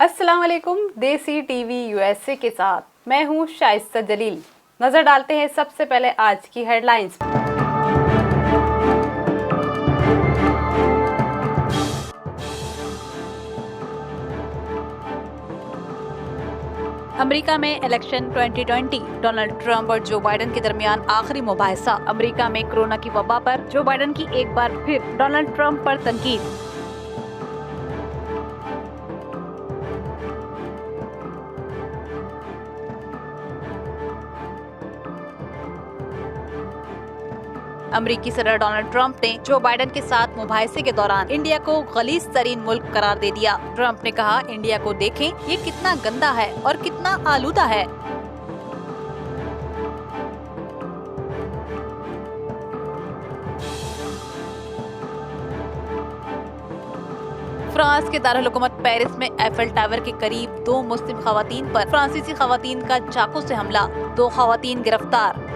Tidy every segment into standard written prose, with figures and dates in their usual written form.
अस्सलाम वालेकुम। देसी टीवी यूएसए के साथ मैं हूं शाइस्ता जलील। नजर डालते हैं सबसे पहले आज की हेडलाइंस। अमेरिका में इलेक्शन 2020, डोनाल्ड ट्रंप और जो बाइडेन के दरमियान आखिरी मुबाहिसा। अमेरिका में कोरोना की वबा पर जो बाइडेन की एक बार फिर डोनाल्ड ट्रंप पर तनकीद। अमरीकी सदर डोनाल्ड ट्रंप ने जो बाइडेन के साथ मुबाहिसे के दौरान इंडिया को गलीज तरीन मुल्क करार दे दिया। ट्रंप ने कहा, इंडिया को देखें, ये कितना गंदा है और कितना आलूदा है। फ्रांस के दारुल हुकूमत पेरिस में एफिल टावर के करीब 2 मुस्लिम खवातीन पर फ्रांसीसी खवातीन का चाकू से हमला, 2 खवातीन गिरफ्तार।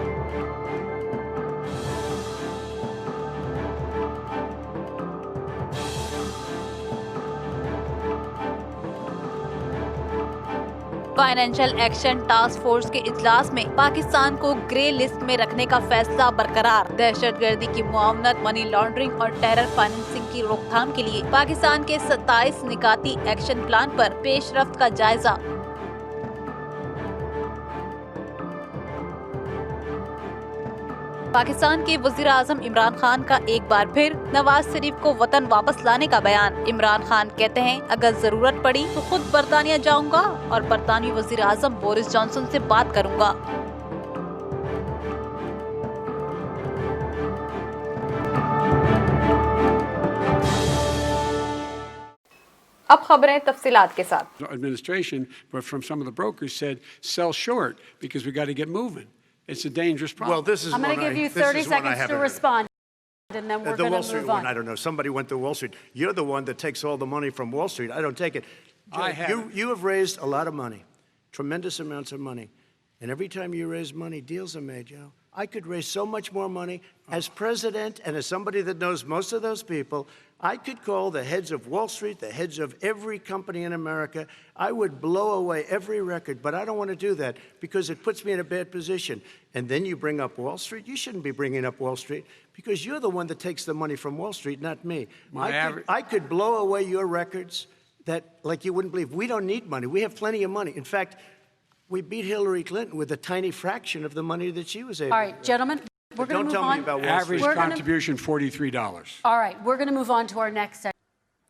फाइनेंशियल एक्शन टास्क फोर्स के इजलास में पाकिस्तान को ग्रे लिस्ट में रखने का फैसला बरकरार। दहशतगर्दी की मुआवनत, मनी लॉन्ड्रिंग और टेरर फाइनेंसिंग की रोकथाम के लिए पाकिस्तान के 27 निकाती एक्शन प्लान पर पेशरफ्त का जायजा। पाकिस्तान के वजीर आजम इमरान खान का एक बार फिर नवाज शरीफ को वतन वापस लाने का बयान। इमरान खान कहते हैं, अगर जरूरत पड़ी तो खुद बरतानिया जाऊंगा और बरतानवी वजीर आजम बोरिस जॉनसन से बात करूंगा। अब खबरें तफसीलात के साथ। Administration, but from some of the brokers said sell short because we got to get moving. It's a dangerous problem. Well, this is I'm going to give you 30 seconds to respond, and then we're the going Wall to Street move one, on. I don't know. Somebody went to Wall Street. You're the one that takes all the money from Wall Street. I don't take it. I haven't. You have raised a lot of money, tremendous amounts of money. And every time you raise money, deals are made, Joe. I could raise so much more money. As president and as somebody that knows most of those people, I could call the heads of Wall Street, the heads of every company in America. I would blow away every record, but I don't want to do that because it puts me in a bad position. And then you bring up Wall Street. You shouldn't be bringing up Wall Street because you're the one that takes the money from Wall Street, not me. I could blow away your records that, like you wouldn't believe. We don't need money. We have plenty of money. In fact, we beat Hillary Clinton with a tiny fraction of the money that she was able All right, gentlemen, we're going to move on. Don't tell me about Wall Street. Average contribution $43. All right, we're going to move on to our next section.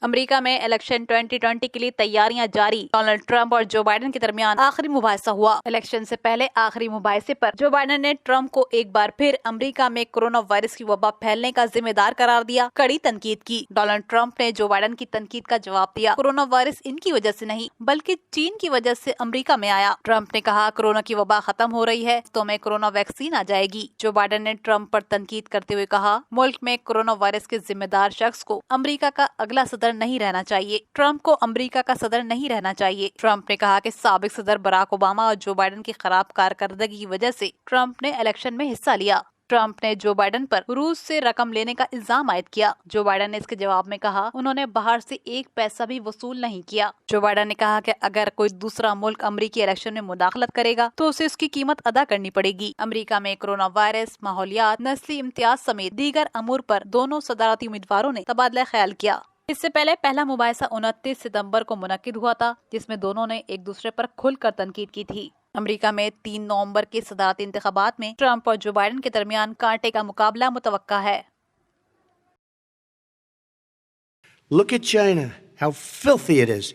America में election 2020 के लिए तैयारियां जारी। Donald Trump और Joe Biden के दरमियान आखिरी मुबाहिसा हुआ। इलेक्शन से पहले आखिरी मुबाहिसे पर जो बाइडेन ने ट्रंप को एक बार फिर अमेरिका में कोरोना वायरस की वबा फैलने का जिम्मेदार करार दिया, कड़ी तनकीद की। डोनाल्ड ट्रंप ने जो बाइडेन की तनकीद का जवाब दिया, कोरोना वायरस इनकी वजह से नहीं बल्कि चीन की वजह से अमेरिका में आया। ट्रंप ने कहा, कोरोना की वबा खत्म हो रही है तो में कोरोना वैक्सीन आ जाएगी। जो बाइडेन ने ट्रंप पर तनकीद करते हुए कहा, मुल्क में कोरोना वायरस के जिम्मेदार शख्स को अमेरिका का अगला सदर नहीं रहना चाहिए। ट्रंप को अमेरिका का सदर नहीं रहना चाहिए। ट्रंप ने कहा कि साबिक सदर बराक ओबामा और जो बाइडेन की खराब कारकर्दगी की वजह से ट्रंप ने इलेक्शन में हिस्सा लिया। ट्रंप ने जो बाइडेन पर रूस से रकम लेने का इल्जाम आयद किया। जो बाइडेन ने इसके जवाब में कहा, उन्होंने बाहर से एक पैसा भी वसूल नहीं किया। जो बाइडेन ने कहा कि अगर कोई दूसरा मुल्क अमेरिकी इलेक्शन में मुदाखलत करेगा तो उसे उसकी कीमत अदा करनी पड़ेगी। अमेरिका में कोरोना वायरस, माहौलियात, नस्ली इम्तियाज समेत दीगर अमूर पर दोनों सदारती उम्मीदवारों ने तबादला ख्याल किया। इससे पहले पहला मुबाहिसा 29 सितंबर को मुनक्किद हुआ था, जिसमें दोनों ने एक दूसरे पर खुलकर तनकीद की थी। अमेरिका में 3 नवंबर के सदारती इंतखाबात में ट्रंप और जो बाइडेन के दरमियान कांटे का मुकाबला मुतवक्का है। Look at China, how filthy it is.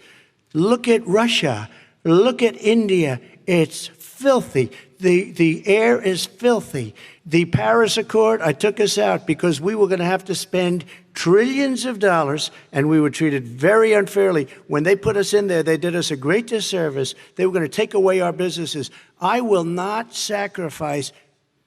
Look at Russia. Look at India. It's filthy. The air is filthy. The Paris Accord, I took us out because we were going to have to spend trillions of dollars and we were treated very unfairly. When they put us in there, they did us a great disservice. They were going to take away our businesses. I will not sacrifice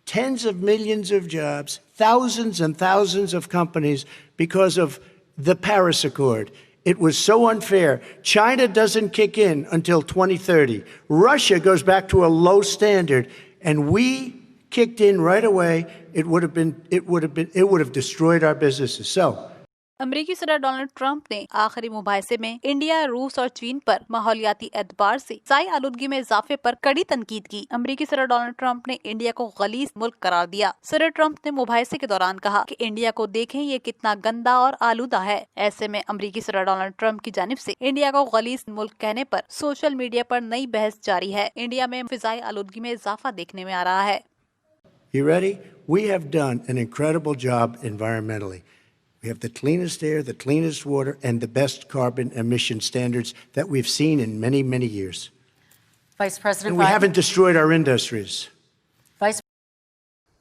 tens of millions of jobs, thousands and thousands of companies because of the Paris Accord. It was so unfair. China doesn't kick in until 2030. Russia goes back to a low standard, and we kicked in right away. It would have destroyed our businesses. So अमरीकी सदर Donald Trump ने आखिरी मुबाहिसे में India, रूस और चीन पर माहौलियाती एतबार से फ़िज़ाई आलूदगी में इजाफे पर कड़ी तनकीद की। अमरीकी सदर डोनाल्ड ट्रंप ने इंडिया को गलीज मुल्क करार दिया। सदर ट्रंप ने मुबाहिसे के दौरान कहा कि इंडिया को देखें ये कितना गंदा और आलूदा है। ऐसे में अमरीकी सदर डोनाल्ड ट्रंप की जानिब से इंडिया को गलीज मुल्क कहने पर सोशल मीडिया पर नई बहस जारी है। इंडिया में फ़िज़ाई आलूदगी में इजाफा देखने में आ रहा है। You ready? We have done an incredible job environmentally. We have the cleanest air, the cleanest water, and the best carbon emission standards that we've seen in many, many years. Vice President And we Biden. haven't destroyed our industries. Vice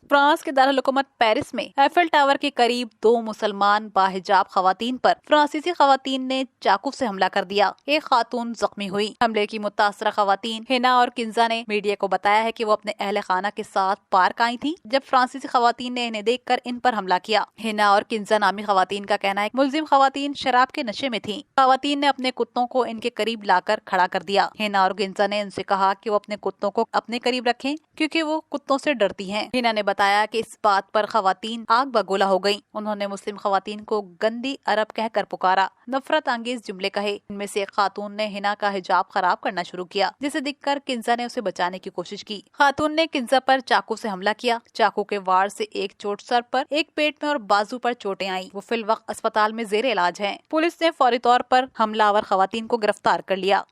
France के दारुल-हुकूमत Paris में Eiffel tower के करीब 2 मुसलमान बाहिजाब खवातीन पर फ्रांसीसी खवातीन ने चाकू से हमला कर दिया। एक खातून जख्मी हुई। हमले की मुतासरा खवातीन हिना और किंजा ने मीडिया को बताया है कि वो अपने अहले खाना के साथ पार्क आई थी जब फ्रांसीसी खवातीन ने इन्हें देखकर इन पर हमला किया। हिना और किंजा नामी खवातीन का कहना है मुलजिम खवातीन शराब के नशे में थी। खवातीन ने अपने कुत्तों को इनके करीब लाकर खड़ा कर दिया। हिना और किंजा ने इनसे कहा कि वो अपने कुत्तों को अपने करीब रखें क्योंकि वो कुत्तों से डरती हैं। हिना ने बताया कि इस बात पर खवातीन आग बगोला हो गईं। उन्होंने मुस्लिम खवातीन को गंदी अरब कहकर पुकारा, नफरत अंगेज जुमले कहे। इनमें से एक खातून ने हिना का हिजाब खराब करना शुरू किया, जिसे देखकर किंजा ने उसे बचाने की कोशिश की। खातून ने किंजा पर चाकू से हमला किया। चाकू के वार से एक चोट सर पर, एक पेट में और बाजू पर चोटें आई। वो फिल वक्त अस्पताल में जेर इलाज हैं। पुलिस ने फौरी तौर पर हमलावर खवातीन को गिरफ्तार कर लिया।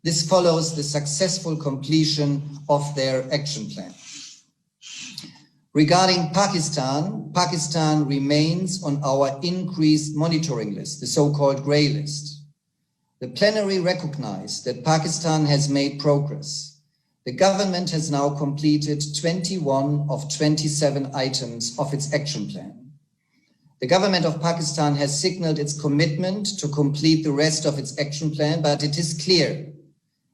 This follows the successful completion of their action plan. Regarding Pakistan, Pakistan remains on our increased monitoring list, the so-called grey list. The plenary recognized that Pakistan has made progress. The government has now completed 21 of 27 items of its action plan. The government of Pakistan has signaled its commitment to complete the rest of its action plan, but it is clear,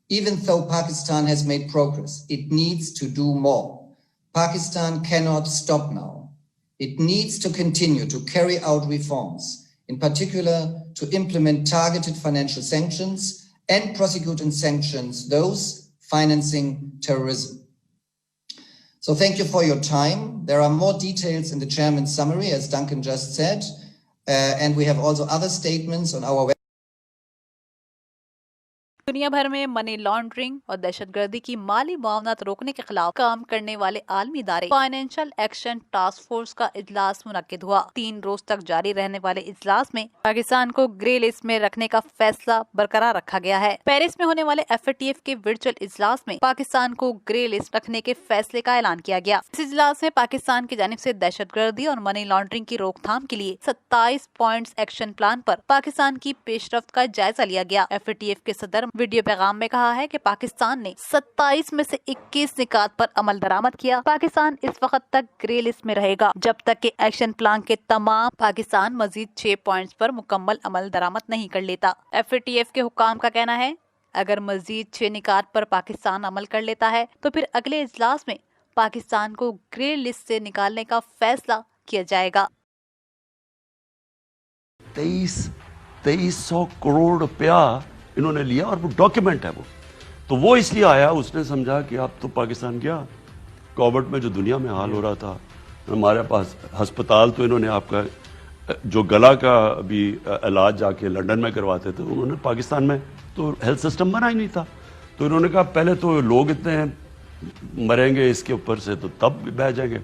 even though Pakistan has made progress, it needs to do more. Pakistan cannot stop now. It needs to continue to carry out reforms, in particular to implement targeted financial sanctions and prosecute and sanctions those financing terrorism. So thank you for your time. There are more details in the chairman's summary, as Duncan just said, and we have also other statements on our website. दुनिया भर में money laundering और दहशतगर्दी की माली मुआवनत रोकने के खिलाफ काम करने वाले आलमी इदारे फाइनेंशियल एक्शन टास्क फोर्स का इजलास मुनक्किद हुआ। 3 रोज तक जारी रहने वाले इजलास में पाकिस्तान को ग्रे लिस्ट में रखने का फैसला बरकरार रखा गया है। पेरिस में होने वाले FATF के वर्चुअल इजलास में पाकिस्तान को ग्रे लिस्ट रखने के फैसले का ऐलान किया गया। इस इजलास में पाकिस्तान की जानिब से दहशतगर्दी और मनी लॉन्ड्रिंग की रोकथाम के लिए 27 पॉइंट्स एक्शन प्लान पर पाकिस्तान की पेशरफ्त का जायजा लिया गया। FATF के सदर वीडियो पैगाम में कहा है कि पाकिस्तान ने 27 में से 21 निकात पर अमल दरामद किया। पाकिस्तान इस वक्त तक ग्रे लिस्ट में रहेगा जब तक कि एक्शन प्लान के तमाम पाकिस्तान मजीद 6 पॉइंट्स पर मुकम्मल अमल दरामद नहीं कर लेता। FATF के हुक्काम का कहना है अगर मजीद 6 निकात पर पाकिस्तान अमल कर लेता है तो फिर अगले इजलास में पाकिस्तान को ग्रे लिस्ट से निकालने का फैसला किया जाएगा। 2300 करोड़ रुपया इन्होंने लिया और वो डॉक्यूमेंट है वो तो इसलिए आया, उसने समझा कि अब तो पाकिस्तान गया। कोविड में जो दुनिया में हाल हो रहा था, हमारे पास अस्पताल तो इन्होंने आपका जो गला का भी इलाज जाके लंदन में करवाते थे, उन्होंने पाकिस्तान में तो हेल्थ सिस्टम बना ही नहीं था। तो इन्होंने कहा पहले तो लोग इतने मरेंगे इसके ऊपर से तो तब बह जाएंगे,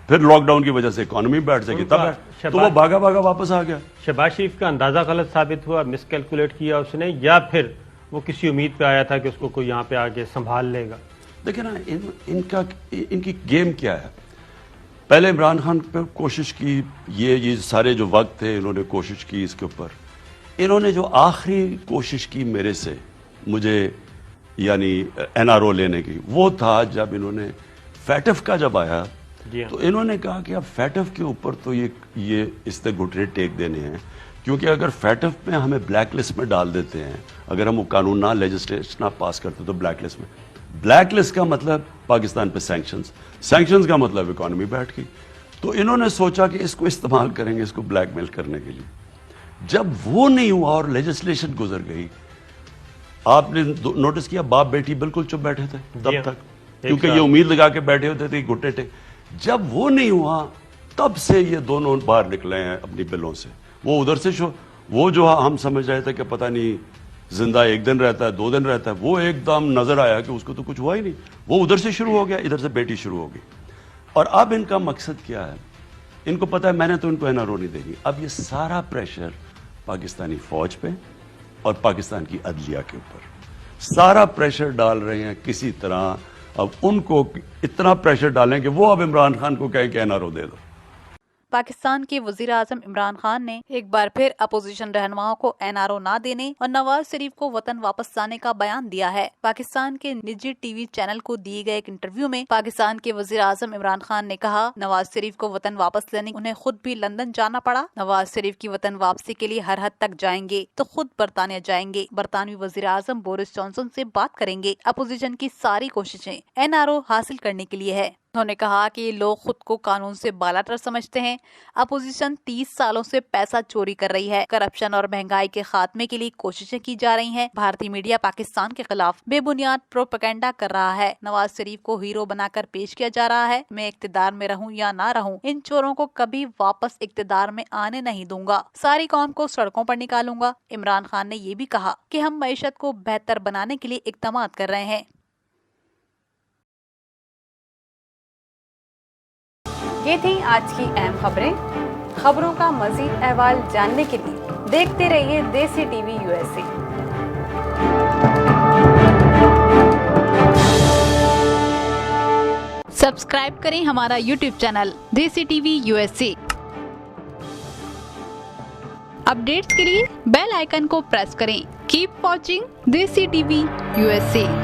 फिर लॉकडाउन की वजह से इकोनॉमी बैठ जाएगी तब, तो वो भागा भागा वापस आ गया। शहबाज शरीफ का अंदाज़ा गलत साबित हुआ, मिसकैलकुलेट किया उसने, या फिर वो किसी उम्मीद पे आया था कि उसको कोई यहाँ पे आके संभाल लेगा। देखिए ना इनकी गेम क्या है। पहले इमरान खान पे कोशिश की, ये सारे जो वक्त थे इन्होंने कोशिश की इसके ऊपर। इन्होंने जो आखिरी कोशिश की मेरे से मुझे यानी NRO लेने की, वो था जब इन्होंने FATF का जब आया तो इन्होंने कहा कि अब FATF के ऊपर तो ये इससे घुटने टेक देने हैं, क्योंकि अगर FATF में हमें ब्लैक लिस्ट में डाल देते हैं, अगर हम वो कानून ना लेजिस्लेशन ना पास करते तो ब्लैक लिस्ट में, ब्लैक लिस्ट का मतलब पाकिस्तान पे सैंक्शंस का मतलब इकोनॉमी बैठ गई। तो इन्होंने सोचा कि इसको इस्तेमाल करेंगे, इसको ब्लैकमेल करने के लिए। जब वो नहीं हुआ और लेजिस्लेशन गुजर गई, आपने नोटिस किया बाप बेटी बिल्कुल चुप बैठे थे तब तक, کیونکہ یہ امید لگا کے بیٹھے ہوتے تھے گھٹے ٹیک. جب وہ نہیں ہوا تب سے یہ دونوں باہر نکلے ہیں اپنی بلوں سے. وہ ادھر سے وہ جو ہم سمجھ رہے تھے کہ پتہ نہیں زندہ 1 دن رہتا ہے 2 دن رہتا ہے, وہ ایک دم نظر آیا کہ اس کو تو کچھ ہوا ہی نہیں. وہ ادھر سے شروع ہو گیا, ادھر سے بیٹی شروع ہو گئی. اور اب ان کا مقصد کیا ہے؟ ان کو پتہ ہے میں نے تو ان کو NRO نہیں دینی. اب یہ سارا پریشر پاکستانی فوج پہ اور پاکستان کی عدلیہ کے اوپر سارا پریشر ڈال رہے ہیں کسی طرح. اب ان کو اتنا پریشر ڈالیں کہ وہ اب عمران خان کو کہیں کہ NRO دے دو. پاکستان کے وزیر اعظم عمران خان نے ایک بار پھر اپوزیشن رہنماؤں کو NRO نہ دینے اور نواز شریف کو وطن واپس لانے کا بیان دیا ہے. پاکستان کے نجی ٹی وی چینل کو دیے گئے ایک انٹرویو میں پاکستان کے وزیر اعظم عمران خان نے کہا نواز شریف کو وطن واپس لینے انہیں خود بھی لندن جانا پڑا. نواز شریف کی وطن واپسی کے لیے ہر حد تک جائیں گے تو خود برطانیہ جائیں گے. برطانوی وزیر اعظم بورس جانسن سے بات کریں گے. اپوزیشن کی ساری کوششیں NRO حاصل کرنے کے لیے ہے. انہوں نے کہا کہ یہ لوگ خود کو قانون سے بالاتر سمجھتے ہیں. اپوزیشن 30 سالوں سے پیسہ چوری کر رہی ہے. کرپشن اور مہنگائی کے خاتمے کے لیے کوششیں کی جا رہی ہیں. بھارتی میڈیا پاکستان کے خلاف بے بنیاد پروپیگنڈا کر رہا ہے. نواز شریف کو ہیرو بنا کر پیش کیا جا رہا ہے. میں اقتدار میں رہوں یا نہ رہوں ان چوروں کو کبھی واپس اقتدار میں آنے نہیں دوں گا. ساری قوم کو سڑکوں پر نکالوں گا. عمران خان نے یہ بھی کہا کہ ہم معیشت کو بہتر بنانے کے لیے اقدامات کر رہے ہیں. یہ تھی آج کی اہم خبریں. خبروں کا مزید احوال جاننے کے لیے دیکھتے رہیے دیسی ٹی وی USA. سبسکرائب کریں ہمارا YouTube چینل دیسی ٹی وی USA. اپڈیٹس کے لیے بیل آئیکن کو پریس کریں. کیپ واچنگ دیسی ٹی وی USA.